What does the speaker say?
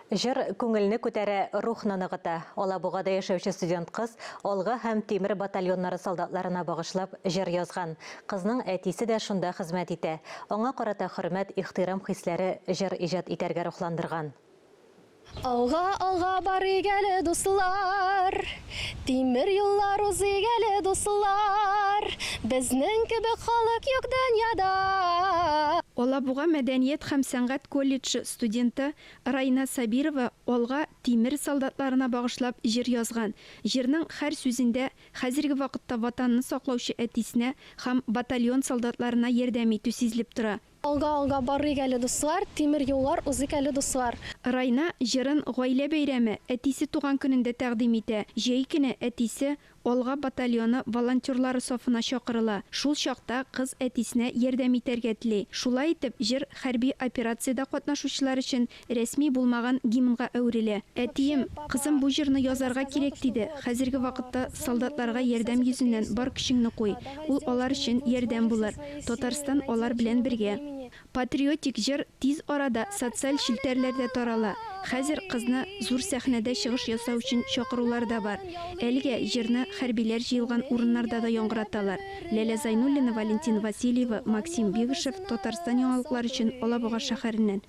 Жыр көңілні көтәрі рухны нығыта. Олабуғада яшәүче студент қыз Олға һәм Темір батальоннары солдатларына бағышлап жыр язған. Қызның әтисе дә шунда хезмәт итә. Аңа карата хөрмәт, ихтирам хисләре жыр иҗат итәргә рухландырган. Алға бары гәле дуслар, Тимер юллар узы гәле дуслар, Безнең кебек халык юк дөньяда. Олабуға мәдәниет һәм сәнгать колледжы студенты Райна Сабирова Олға Тимер солдатларына бағышлап жыр язган. Жырның һәр сүзендә хәзерге вакытта ватанны саклаучы әтисенә һәм батальон солдатларына ярдәм итү сизелеп тора. Алга бары гәле дуслар, Тимер юллар узы гәле дуслар. Райна жырын гаилә бәйрәме әтисе туган көнендә тәкъдим итә. Җәй көне әтисе Олга батальоны волонтерлары сафына чакырыла. Шул чакта кыз әтисенә ярдәм итәргә тели. Шулай итеп, жыр хәрби операциядә катнашучылар өчен рәсми булмаган гимнга әверелә. Әтием, кызым бу жырны язарга кирәк диде. Хәзерге вакытта солдатларга ярдәм йөзеннән бар көчеңне куй. Ул алар өчен ярдәм булыр. Татарстан алар белән бергә. Патриотик жыр тиз арада социаль шелтәрләрдә тарала. Хәзер кызны зур сәхнәдә чыгыш ясау өчен чакырулар да бар. Әлегә жырны хәрбиләр җыелган урыннарда да яңгыраталар. Ләлә Зайнуллина, Валентин Васильева, Максим Бигышев, Татарстан яңалыклары өчен Алабуга шәһәреннән.